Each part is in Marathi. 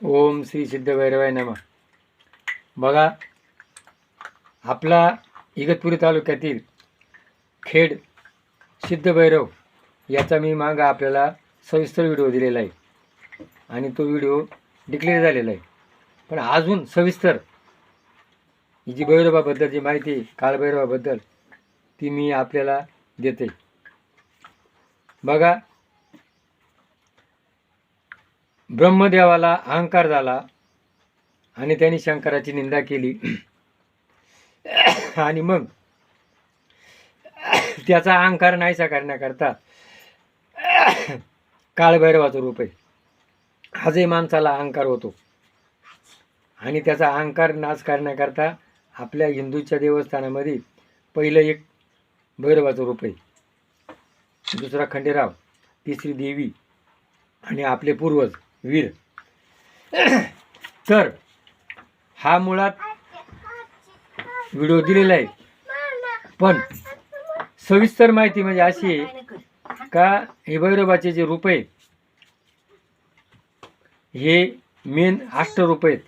ओम श्री सिद्धभैरवाय नमः. बघा, आपला इगतपुरी तालुक्यातील खेड सिद्धभैरव याचा मी मागं आपल्याला सविस्तर व्हिडिओ दिलेला आहे आणि तो व्हिडिओ डिक्लेअर झालेला आहे. पण अजून सविस्तर ही जी भैरवाबद्दल जी माहिती काळभैरवाबद्दल ती मी आपल्याला देते. बघा, ब्रह्मदेवाला अहंकार झाला आणि त्यांनी शंकराची निंदा केली आणि मग त्याचा अहंकार नाहीसा करण्याकरता काळभैरवाचं रूप आहे. आजही माणसाला अहंकार होतो आणि त्याचा अहंकार नाश करण्याकरता आपल्या हिंदूच्या देवस्थानामध्ये पहिलं एक भैरवाचं रूप आहे, दुसरा खंडेराव, तिसरी देवी आणि आपले पूर्वज वीर. तर हा मुळात व्हिडिओ दिलेला आहे, पण सविस्तर माहिती म्हणजे अशी आहे का हे भैरवाचे जे रूप आहे हे मेन अष्टरूप आहेत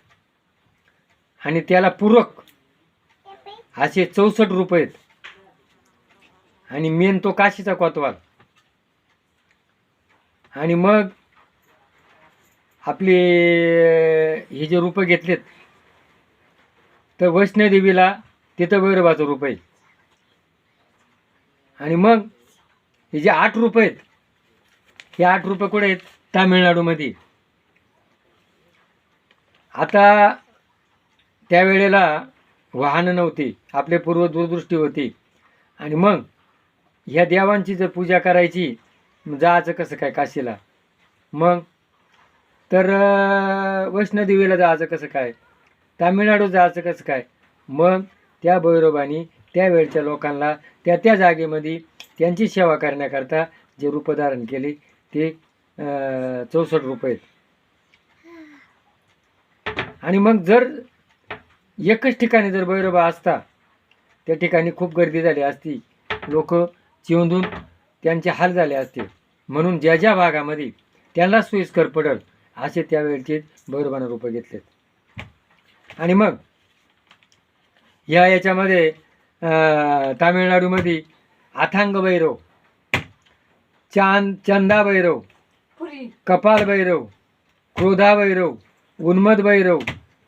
आणि त्याला पूरक असे 64 रूप आहेत आणि मेन तो काशीचा कोतवाल. आणि मग आपले हे जे रूप घेतलेत तर वैष्णोदेवीला तिथं भैरवाचं रूप आहे. आणि मग हे जे 8 रूप आहेत हे 8 रूप कुठे आहेत? तामिळनाडूमध्ये. आता त्यावेळेला वाहनं नव्हती, आपले पूर्व दूरदृष्टी होती आणि मग ह्या देवांची जर पूजा करायची जायचं कसं काय काशीला? मग तर वैष्णोदेवीला जायचं कसं काय? तामिळनाडू जायचं कसं काय? मग त्या भैरवानी त्यावेळच्या लोकांना त्या जागेमध्ये त्यांची सेवा करण्याकरता जे रूप धारण केले ते 64 रूप आहेत. आणि मग जर एकच ठिकाणी जर भैरवा असता त्या ठिकाणी खूप गर्दी झाली असती, लोक चिवंधून त्यांचे हाल झाले असते. म्हणून ज्या ज्या भागामध्ये त्यांना सोयीस्कर पडेल असे त्यावेळचे भैरवानं रूप घेतलेत. आणि मग याच्यामध्ये तामिळनाडूमध्ये अथांग भैरव, चंदा भैरव, कपाल भैरव, क्रोधा भैरव, उन्मद भैरव,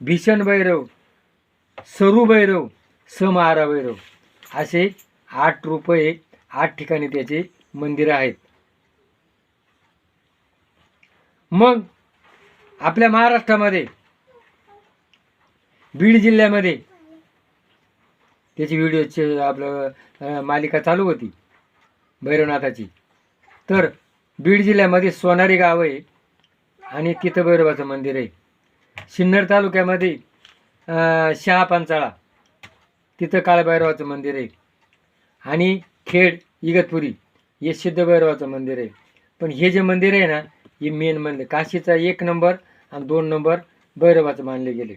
भीषण भैरव, सरू भैरव, समारा भैरव असे 8 रूप आहे. 8 ठिकाणी त्याचे मंदिरं आहेत. मग आपल्या महाराष्ट्रामध्ये बीड जिल्ह्यामध्ये त्याची व्हिडिओची आपलं मालिका चालू होती भैरवनाथाची. तर बीड जिल्ह्यामध्ये सोनारी गाव आहे आणि तिथं भैरवाचं मंदिर आहे. सिन्नर तालुक्यामध्ये शहापांचाळा तिथं काळभैरवाचं मंदिर आहे. आणि खेड इगतपुरी हे सिद्धभैरवाचं मंदिर आहे. पण हे जे मंदिर आहे ना हे मेन मंदिर काशीचा 1 नंबर आणि 2 नंबर भैरवाचं मानले गेले.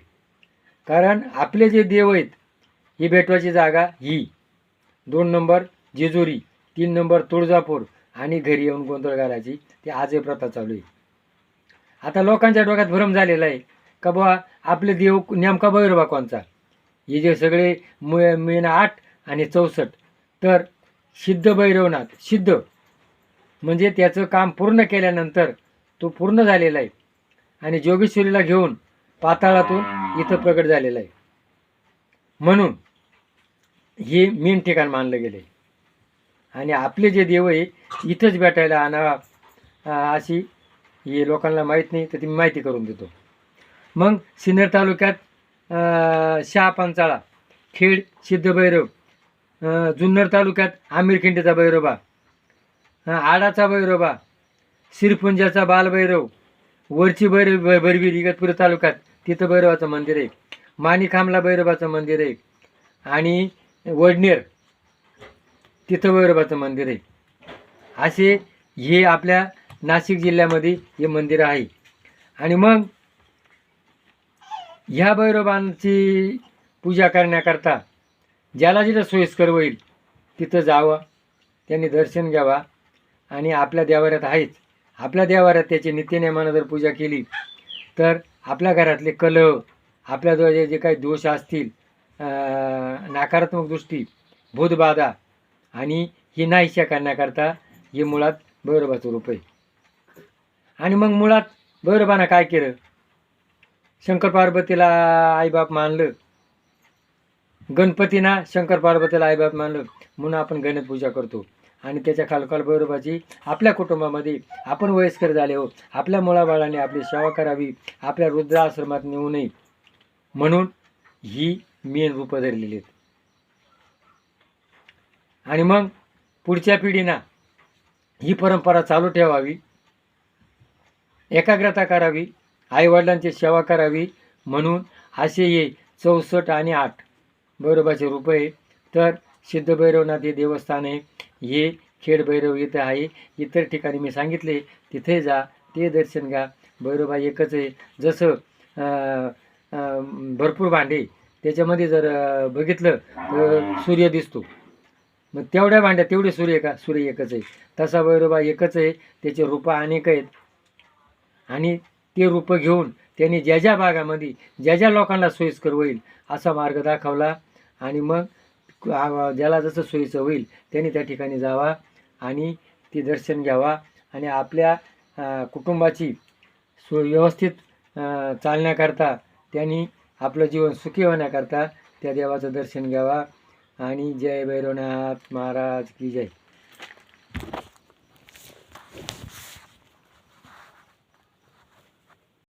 कारण आपले जे देव आहेत ही भेटवाची जागा ही 2 नंबर जेजुरी, 3 नंबर तुळजापूर आणि घरी येऊन गोंधळ घालायची ती आजही प्रथा चालू आहे. आता लोकांच्या डोक्यात भ्रम झालेला आहे का बुवा आपले देव नेमका भैरवा कोणचा? हे जे सगळे मेन 8 आणि 64 तर सिद्ध भैरवनाथ, सिद्ध म्हणजे त्याचं काम पूर्ण केल्यानंतर तो पूर्ण झालेला आहे आणि जोगेश्वरीला घेऊन पाताळातून इथं प्रकट झालेला आहे. म्हणून हे मेन ठिकाण मानलं गेलं आहे आणि आपले जे देव आहे इथंच भेटायला आणावा अशी हे लोकांना माहीत नाही तर ती माहिती करून देतो. मग सिन्नर तालुक्यात शहापांचाळा, खेड सिद्धभैरव, जुन्नर तालुक्यात आमिरखिंडीचा भैरोबा, आडाचा भैरोबा, सिरपुंजाचा बालभैरव, वरची भरवीर इगतपुरी तालुक्यात तिथं भैरवाचं मंदिर आहे. माणिकामला भैरवाचं मंदिर आहे आणि वडनेर तिथं भैरवाचं मंदिर आहे. असे हे आपल्या नाशिक जिल्ह्यामध्ये हे मंदिर आहे. आणि मग ह्या भैरवांची पूजा करण्याकरता ज्याला जिथं सोयीस्कर होईल तिथं जावं, त्यांनी दर्शन घ्यावा आणि आपल्या देवाऱ्यात आहेच, आपल्या देवाऱ्यात त्याची नित्यनेमानं जर पूजा केली तर आपल्या घरातले कलह, आपल्याजवळ जे काही दोष असतील, नकारात्मक दृष्टी, भूतबाधा आणि ही नाहीशा करण्याकरता हे मुळात भैरवाचं रूप आहे. आणि मग मुळात भैरवानं काय केलं? शंकर पार्वतीला आईबाप मानलं, गणपतीना शंकर पार्वतीला आईबाप मानलं, म्हणून आपण गणेश पूजा करतो. आणि त्याच्या खालोखाल भैरवाची आपल्या कुटुंबामध्ये आपण वयस्कर झाले हो, आपल्या मुलाबाळांनी आपली सेवा करावी, आपल्या वृद्धाश्रमात नेऊ नये म्हणून ही मेन रूपं धरलेली आहेत. आणि मग पुढच्या पिढीना ही परंपरा चालू ठेवावी, एकाग्रता करावी, आईवडिलांची सेवा करावी म्हणून असे हे 64 आणि 8 भैरवाचे रूप आहे. तर सिद्ध भैरवनाथ हे देवस्थान आहे, हे खेड भैरव इथं आहे. इतर ठिकाणी मी सांगितले तिथे जा, ते दर्शन घ्या. भैरवबा एकच आहे. जसं भरपूर भांडे, त्याच्यामध्ये जर बघितलं तर सूर्य दिसतो, मग तेवढ्या भांड्यात तेवढे सूर्य का? सूर्य एकच आहे. तसा भैरवबा एकच आहे, त्याचे रूपं अनेक आहेत. आणि ते रूपं घेऊन त्यांनी ज्या ज्या भागामध्ये ज्या ज्या लोकांना सोयीस्कर होईल असा मार्ग दाखवला. आणि मग ज्याला जसं सोयीचं होईल त्यांनी त्या ठिकाणी जावा आणि ते दर्शन घ्यावा. आणि आपल्या कुटुंबाची व्यवस्थित चालण्याकरता, त्यांनी आपलं जीवन सुखी होण्याकरता त्या देवाचं दर्शन घ्यावा. आणि जय भैरवनाथ महाराज की जय.